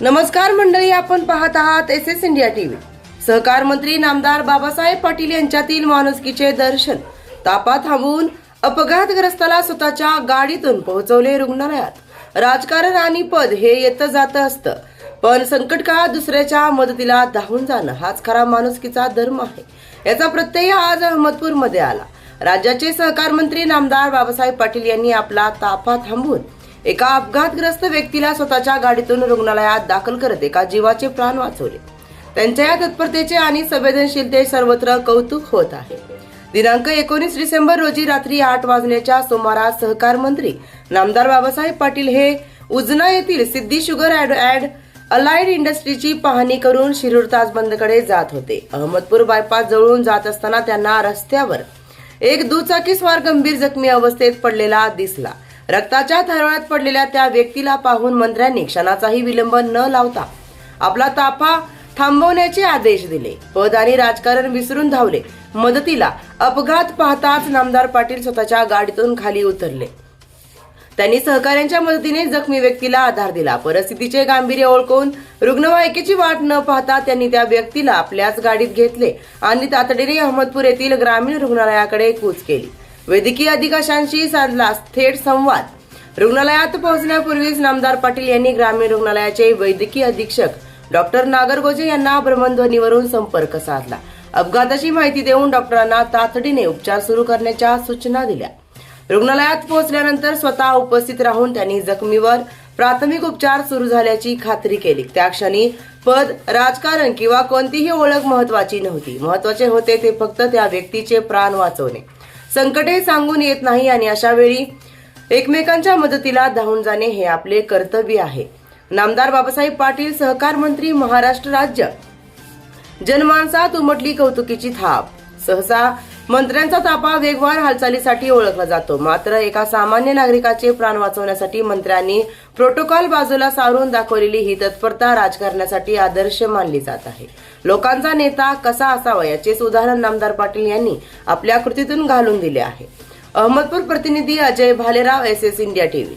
नमस्कार मंडळी, आपण पाहत आहात एसएस इंडिया टीव्ही। सहकार मंत्री नामदार बाबासाहेब पाटील यांच्यातील माणुसकीचे दर्शन। तापा थांबवून अपघातग्रस्ताला स्वतःच्या गाडीतून पोहोचवले रुग्णालयात। राजकारण आणि पद हे येतं जातं असतं, पण संकट काळात दुसऱ्याच्या मदतीला धावून जाणं हाच खरा माणुसकीचा धर्म आहे। याचा प्रत्यय आज अहमदपूरमध्ये आला। राज्याचे सहकार मंत्री नामदार बाबासाहेब पाटील यांनी आपला ताफा थांबवून एका अपघातग्रस्त व्यक्तीला स्वतःच्या गाडीतून रुग्णालयात दाखल करत एका जीवाचे प्राण वाचवले। त्यांच्या या तत्परतेचे आणि संवेदनशीलते सर्वत्र कौतुक होत आहे। दिनांक 19 डिसेंबर रोजी रात्री 8 वाजण्याच्या सुमारास सहकार मंत्री नामदार बाबासाहेब पाटील हे उजना येथील सिद्धी शुगर अँड अलाइड इंडस्ट्रीची पाहणी करून शिरूर ताजबंदकडे जात होते। अहमदपूर बायपास जवळून जात असताना त्यांना रस्त्यावर एक दुचाकीस्वार गंभीर जखमी अवस्थेत पडलेला दिसला। रक्ताच्या थारोळ्यात पडलेल्या त्या व्यक्तीला पाहून मंत्र्यांनी क्षणाचाही विलंब न लावता आपला ताफा थांबवण्याचे आदेश दिले। पद आणि राजकारण विसरून धावले मदतीला। अपघात पाहताच नामदार पाटील स्वतःच्या गाडीतून खाली उतरले। त्यांनी सहकार्यांच्या मदतीने जखमी व्यक्तीला आधार दिला। परिस्थितीचे गांभीर्य ओळखून रुग्णवाहिकेची वाट न पाहता त्यांनी त्या व्यक्तीला आपल्याच गाडीत घेतले आणि तातडीने अहमदपूर येथील ग्रामीण रुग्णालयाकडे कूच केली। वैद्यकीय अधिकाऱ्यांशी साधला थेट संवाद। रुग्णालयात पोहोचण्यापूर्वीच नामदार पाटील यांनी ग्रामीण रुग्णालयाचे वैद्यकीय अधीक्षक डॉक्टर नागरगोजे यांना भ्रमणध्वनीवरून संपर्क साधला। अपघाताची माहिती देऊन डॉक्टरांना तातडीने उपचार सुरू करण्याच्या सूचना दिल्या। रुग्णालयात पोहोचल्यानंतर स्वतः उपस्थित राहून त्यांनी जखमीवर प्राथमिक उपचार सुरू झाल्याची खात्री केली। त्या क्षणी पद, राजकारण किंवा कोणतीही ओळख महत्वाची नव्हती। महत्वाचे होते ते फक्त त्या व्यक्तीचे प्राण वाचवणे। संकटे सांगून येत नाही आणि अशा वेळी एकमेकांच्या मदतीला धावून जाणे हे आपले कर्तव्य आहे। नामदार बाबासाहेब पाटील, सहकार मंत्री, महाराष्ट्र राज्य। जनमानसात उमटली कौतुकीची थाप। सहसा मंत्र्यांचा ताफा वेगवान हालचालीसाठी ओळखला जातो, मात्र एका सामान्य नागरिकाचे प्राण वाचवण्यासाठी मंत्र्यांनी प्रोटोकॉल बाजूला सारून दाखवलेली ही तत्परता राजकारणासाठी आदर्श मानली जात आहे। लोकांचा नेता कसा असावा याचेच उदाहरण नामदार पाटील यांनी आपल्या कृतीतून घालून दिले आहे। अहमदपूर प्रतिनिधी Ajay Bhalerao, SS India TV.